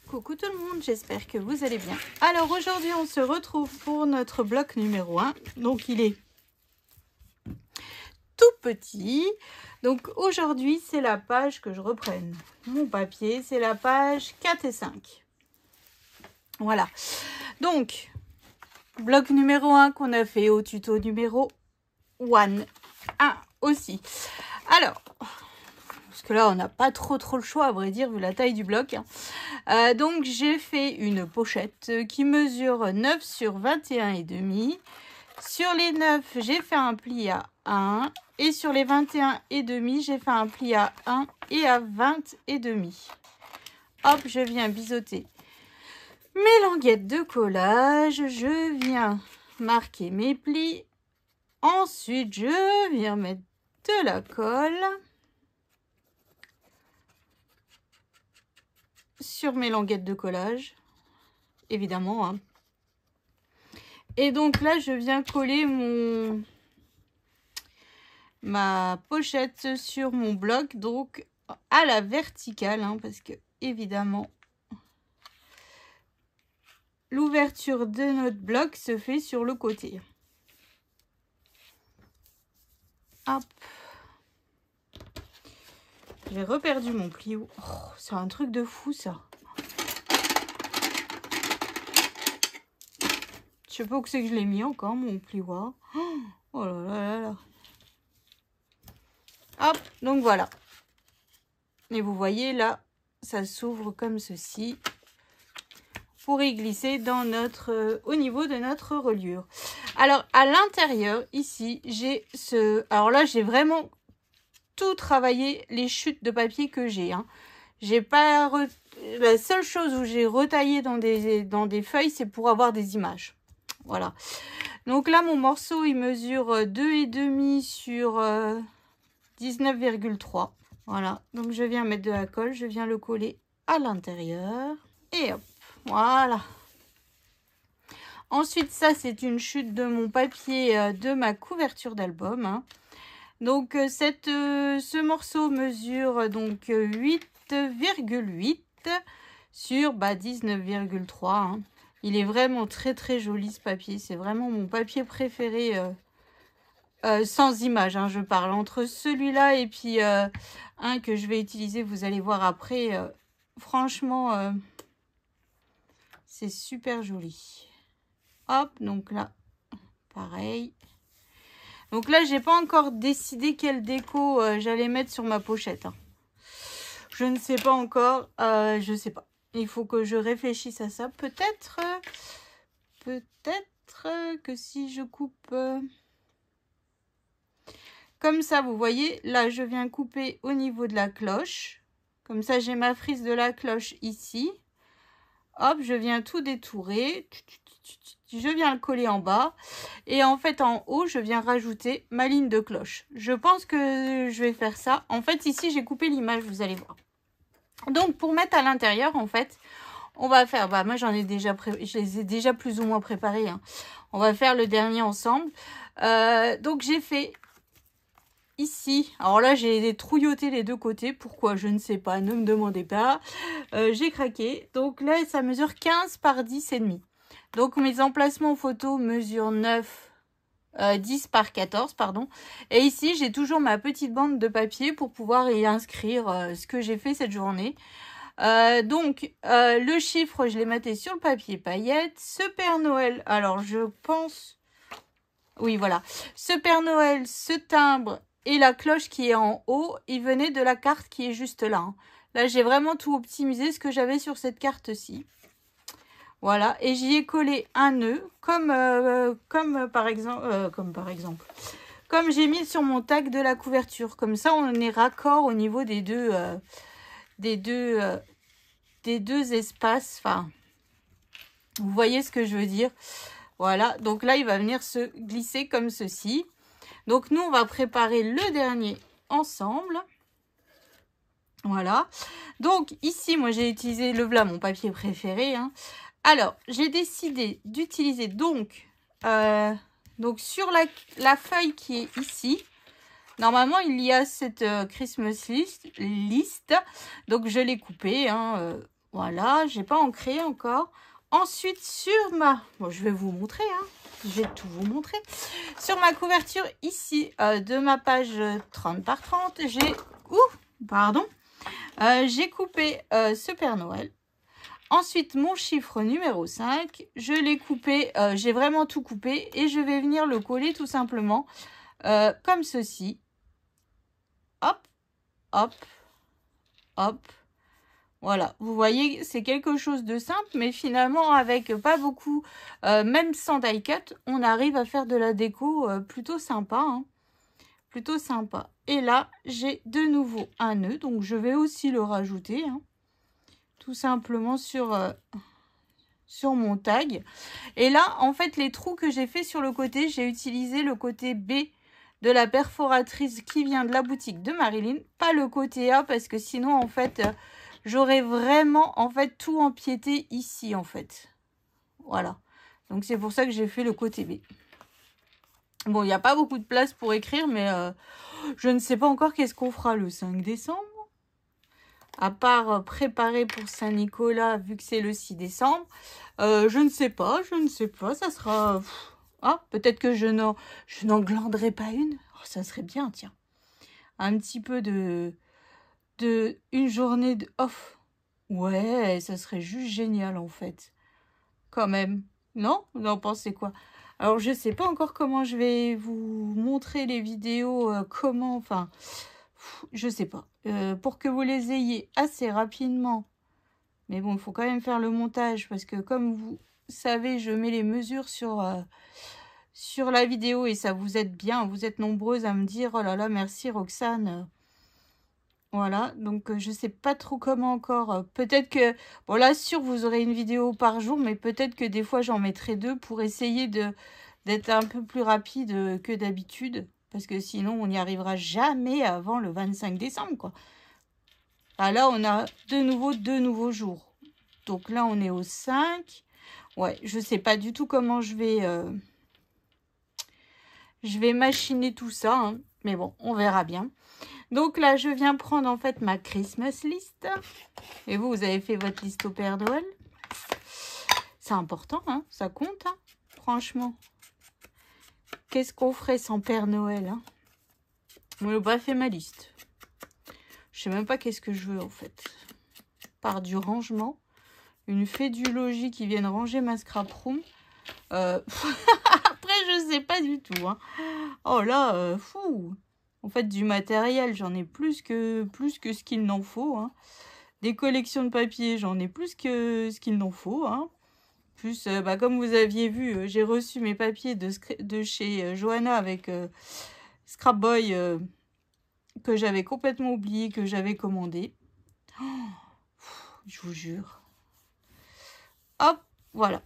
Coucou tout le monde, j'espère que vous allez bien. Alors aujourd'hui on se retrouve pour notre bloc numéro 1. Donc il est tout petit. Donc aujourd'hui c'est la page que je reprenne. Mon papier, c'est la page 4 et 5. Voilà. Donc, bloc numéro 1 qu'on a fait au tuto numéro 1 aussi. Alors, parce que là on n'a pas trop le choix à vrai dire vu la taille du bloc. Donc j'ai fait une pochette qui mesure 9 sur 21,5. Sur les 9 j'ai fait un pli à 1 et sur les 21,5 j'ai fait un pli à 1 et à 20,5. Hop, je viens biseauter mes languettes de collage, je viens marquer mes plis. Ensuite je viens mettre de la colle sur mes languettes de collage, évidemment, hein. Et donc là, je viens coller ma pochette sur mon bloc, donc à la verticale, hein, parce que évidemment, l'ouverture de notre bloc se fait sur le côté. Hop. J'ai reperdu mon plio. Oh, c'est un truc de fou, ça. Je sais pas où c'est que je l'ai mis encore, mon plioir. Oh là là là là. Hop, donc voilà. Et vous voyez là, ça s'ouvre comme ceci pour y glisser dans notre, au niveau de notre reliure. Alors à l'intérieur, ici, j'ai ce... Alors là, j'ai vraiment tout travaillé les chutes de papier que j'ai. Hein. J'ai pas... La seule chose où j'ai retaillé dans des feuilles, c'est pour avoir des images. Voilà. Donc là, mon morceau, il mesure 2,5 sur 19,3. Voilà. Donc je viens mettre de la colle, je viens le coller à l'intérieur. Et hop, voilà. Ensuite, ça, c'est une chute de mon papier de ma couverture d'album. Hein. Donc ce morceau mesure donc 8,8 sur 19,3. Hein. Il est vraiment très joli ce papier. C'est vraiment mon papier préféré sans image. Hein, je parle entre celui-là et puis un que je vais utiliser. Vous allez voir après. Franchement, c'est super joli. Hop, donc là, pareil. Donc là, j'ai pas encore décidé quelle déco j'allais mettre sur ma pochette. Hein. Je ne sais pas encore. Je sais pas. Il faut que je réfléchisse à ça. Peut-être que si je coupe comme ça, vous voyez, là, je viens couper au niveau de la cloche. Comme ça, j'ai ma frise de la cloche ici. Hop, je viens tout détourer. Je viens le coller en bas. Et en fait, en haut, je viens rajouter ma ligne de cloche. Je pense que je vais faire ça. En fait, ici, j'ai coupé l'image, vous allez voir. Donc, pour mettre à l'intérieur, en fait, on va faire... Bah, moi, je les ai déjà plus ou moins préparés. Hein. On va faire le dernier ensemble. Donc, j'ai fait ici. Alors là, j'ai trouilloté les deux côtés. Pourquoi? Je ne sais pas. Ne me demandez pas. J'ai craqué. Donc là, ça mesure 15 par 10,5. Donc, mes emplacements photo mesurent 10 par 14, pardon. Et ici, j'ai toujours ma petite bande de papier pour pouvoir y inscrire ce que j'ai fait cette journée. Donc, le chiffre, je l'ai maté sur le papier paillettes. Ce Père Noël, alors je pense... Oui, voilà. Ce Père Noël, ce timbre et la cloche qui est en haut, il venait de la carte qui est juste là. Hein. Là, j'ai vraiment tout optimisé ce que j'avais sur cette carte-ci. Voilà, et j'y ai collé un nœud, comme par exemple, comme j'ai mis sur mon tag de la couverture. Comme ça, on est raccord au niveau des deux espaces. Enfin, vous voyez ce que je veux dire. Voilà, donc là, il va venir se glisser comme ceci. Donc, nous, on va préparer le dernier ensemble. Voilà. Donc, ici, moi, j'ai utilisé le voilà, mon papier préféré, hein. Alors, j'ai décidé d'utiliser donc sur la feuille qui est ici. Normalement, il y a cette Christmas list. Donc, je l'ai coupée. Hein, Voilà, j'ai pas ancré encore. Ensuite, sur ma... Bon, je vais vous montrer, hein. Je vais tout vous montrer. Sur ma couverture ici, de ma page 30 par 30, j'ai... Pardon. J'ai coupé ce Père Noël. Ensuite, mon chiffre numéro 5, je l'ai coupé, j'ai vraiment tout coupé et je vais venir le coller tout simplement comme ceci. Hop, hop, hop. Voilà, vous voyez, c'est quelque chose de simple, mais finalement, avec pas beaucoup, même sans die cut, on arrive à faire de la déco plutôt sympa, hein. Plutôt sympa. Et là, j'ai de nouveau un nœud, donc je vais aussi le rajouter, hein, tout simplement sur mon tag. Et là, en fait, les trous que j'ai fait sur le côté, j'ai utilisé le côté B de la perforatrice qui vient de la boutique de Marilyn, pas le côté A, parce que sinon, en fait, j'aurais vraiment, en fait, tout empiété ici, en fait. Voilà. Donc, c'est pour ça que j'ai fait le côté B. Bon, il n'y a pas beaucoup de place pour écrire, mais je ne sais pas encore qu'est-ce qu'on fera le 5 décembre. À part préparer pour Saint-Nicolas, vu que c'est le 6 décembre. Je ne sais pas, ça sera... Ah, peut-être que je n'en glanderai pas une. Oh, ça serait bien, tiens. Un petit peu une journée de off. Ouais, ça serait juste génial, en fait. Quand même. Non? Vous en pensez quoi? Alors, je sais pas encore comment je vais vous montrer les vidéos, comment, enfin... Je sais pas. Pour que vous les ayez assez rapidement. Mais bon, il faut quand même faire le montage parce que comme vous savez, je mets les mesures sur la vidéo et ça vous aide bien. Vous êtes nombreuses à me dire, oh là là, merci Roxane. Voilà, donc je sais pas trop comment encore. Peut-être que, bon là, sûr, vous aurez une vidéo par jour, mais peut-être que des fois, j'en mettrai 2 pour essayer d'être un peu plus rapide que d'habitude. Parce que sinon, on n'y arrivera jamais avant le 25 décembre, quoi. Ah, là, on a de nouveau 2 nouveaux jours. Donc là, on est au 5. Ouais, je sais pas du tout comment je vais machiner tout ça, hein. Mais bon, on verra bien. Donc là, je viens prendre en fait ma Christmas list. Et vous avez fait votre liste au Père Noël. C'est important, hein, ça compte, hein, franchement. Qu'est-ce qu'on ferait sans Père Noël, hein? Je n'ai pas fait ma liste. Je sais même pas qu'est-ce que je veux, en fait. Par du rangement. Une fée du logis qui vienne ranger ma scrap room. Après, je sais pas du tout, hein. Oh là, fou. En fait, du matériel, j'en ai plus que ce qu'il n'en faut, hein. Des collections de papier, j'en ai plus que ce qu'il n'en faut, hein. Plus, comme vous aviez vu, j'ai reçu mes papiers de chez Johanna avec Scrap Boy que j'avais complètement oublié, que j'avais commandé. Oh, je vous jure. Hop, voilà.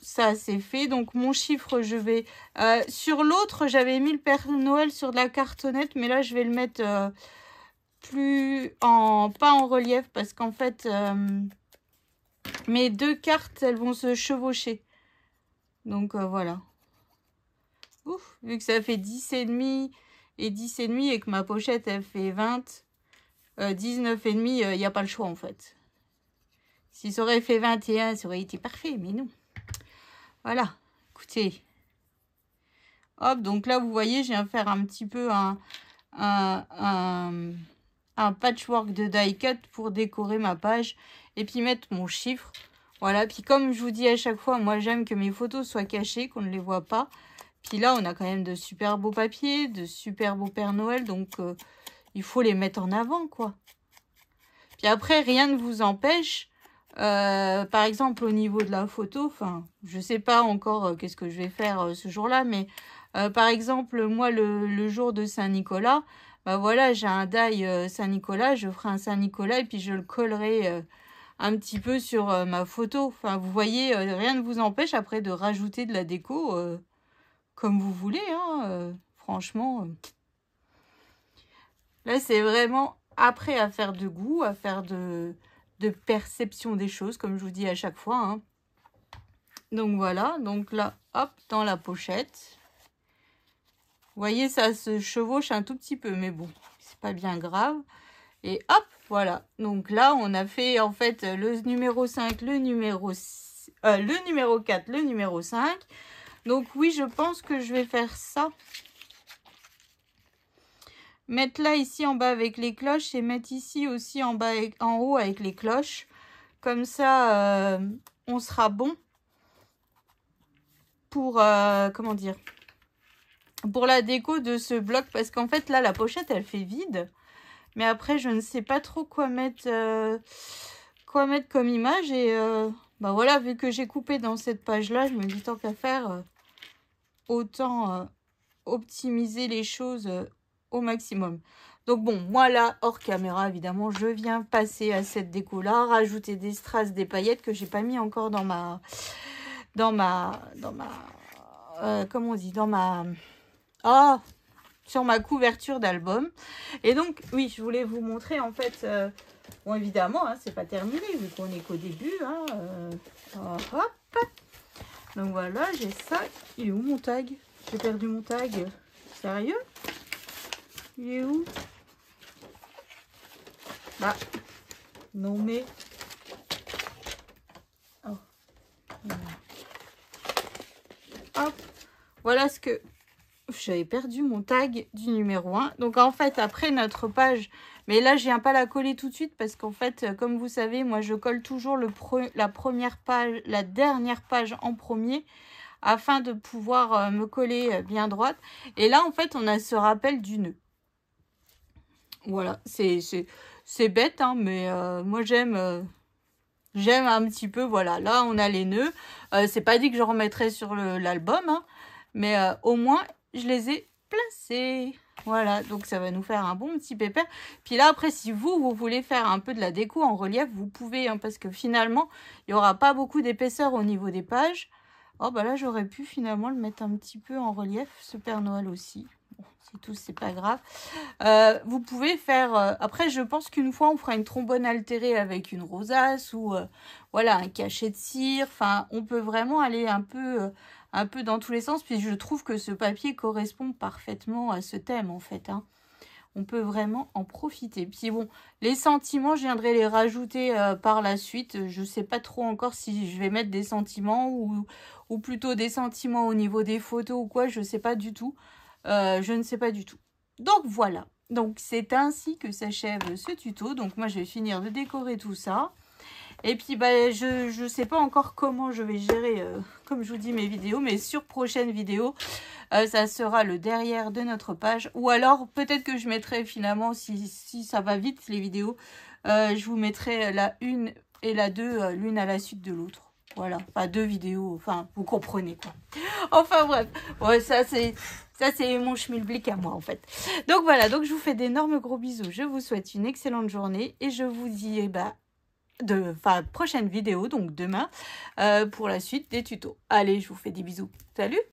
Ça, c'est fait. Donc, mon chiffre, je vais... sur l'autre, j'avais mis le Père Noël sur de la cartonnette, mais là, je vais le mettre pas en relief, parce qu'en fait... mes 2 cartes, elles vont se chevaucher. Donc, voilà. Ouf, vu que ça fait 10,5 et 10,5 et que ma pochette, elle fait 20, 19,5, il n'y a pas le choix, en fait. Si ça aurait fait 21, ça aurait été parfait, mais non. Voilà, écoutez. Hop, donc là, vous voyez, je viens faire un petit peu un patchwork de die cut pour décorer ma page et puis mettre mon chiffre. Voilà, puis comme je vous dis à chaque fois, moi j'aime que mes photos soient cachées, qu'on ne les voit pas. Puis là, on a quand même de super beaux papiers, de super beaux Père Noël, donc il faut les mettre en avant, quoi. Puis après, rien ne vous empêche, par exemple au niveau de la photo, enfin, je sais pas encore qu'est-ce que je vais faire ce jour-là, mais par exemple, moi, le jour de Saint-Nicolas, bah voilà, j'ai un die Saint-Nicolas, je ferai un Saint-Nicolas et puis je le collerai un petit peu sur ma photo. Enfin, vous voyez, rien ne vous empêche après de rajouter de la déco comme vous voulez, hein, franchement. Là, c'est vraiment après à faire de goût, à faire de perception des choses, comme je vous dis à chaque fois, hein. Donc voilà, donc là, hop, dans la pochette. Vous voyez, ça se chevauche un tout petit peu, mais bon, c'est pas bien grave. Et hop, voilà. Donc là, on a fait en fait le numéro 5, le numéro 4, le numéro 5. Donc oui, je pense que je vais faire ça. Mettre là, ici, en bas avec les cloches et mettre ici aussi en bas, en haut avec les cloches. Comme ça, on sera bon pour, comment dire, pour la déco de ce bloc. Parce qu'en fait, là, la pochette, elle fait vide. Mais après, je ne sais pas trop quoi mettre comme image. Et bah voilà, vu que j'ai coupé dans cette page-là, je me dis tant qu'à faire, autant optimiser les choses au maximum. Donc bon, moi là, hors caméra, évidemment, je viens passer à cette déco-là, rajouter des strass, des paillettes que j'ai pas mis encore comment on dit, sur ma couverture d'album. Et donc, oui, je voulais vous montrer, en fait, bon, évidemment, hein, c'est pas terminé, vu qu'on est qu'au début, hein, hop. Donc voilà, j'ai ça. Il est où mon tag? J'ai perdu mon tag. Sérieux? Il est où? Bah, non mais... Oh. Hop. Voilà ce que... J'avais perdu mon tag du numéro 1. Donc en fait, après notre page... Mais là, je viens pas la coller tout de suite parce qu'en fait, comme vous savez, moi, je colle toujours la première page, la dernière page en premier afin de pouvoir me coller bien droite. Et là, en fait, on a ce rappel du nœud. Voilà, c'est bête, hein, mais moi, j'aime un petit peu. Voilà, là, on a les nœuds. C'est pas dit que je remettrai sur l'album, hein, mais au moins, je les ai placés. Voilà, donc ça va nous faire un bon petit pépère. Puis là, après, si vous voulez faire un peu de la déco en relief, vous pouvez, hein, parce que finalement, il n'y aura pas beaucoup d'épaisseur au niveau des pages. Oh, bah là, j'aurais pu finalement le mettre un petit peu en relief, ce Père Noël aussi. Bon, c'est tout, c'est pas grave. Vous pouvez faire... après, je pense qu'une fois, on fera une trombone altérée avec une rosace ou voilà, un cachet de cire. Enfin, on peut vraiment aller un peu dans tous les sens. Puis je trouve que ce papier correspond parfaitement à ce thème, en fait, hein. On peut vraiment en profiter. Puis bon, les sentiments, je viendrai les rajouter par la suite. Je ne sais pas trop encore si je vais mettre des sentiments ou plutôt des sentiments au niveau des photos ou quoi. Je ne sais pas du tout. Je ne sais pas du tout. Donc voilà. Donc c'est ainsi que s'achève ce tuto. Donc moi, je vais finir de décorer tout ça. Et puis, bah, je ne sais pas encore comment je vais gérer, comme je vous dis, mes vidéos. Mais sur prochaine vidéo, ça sera le derrière de notre page. Ou alors, peut-être que je mettrai finalement, si ça va vite, les vidéos, je vous mettrai la 1 et la 2, l'une à la suite de l'autre. Voilà, enfin 2 vidéos, enfin, vous comprenez quoi. Enfin bref, ouais, ça c'est mon schmilblick à moi en fait. Donc voilà, donc je vous fais d'énormes gros bisous. Je vous souhaite une excellente journée et je vous dis, prochaine vidéo, donc demain, pour la suite des tutos. Allez, je vous fais des bisous. Salut!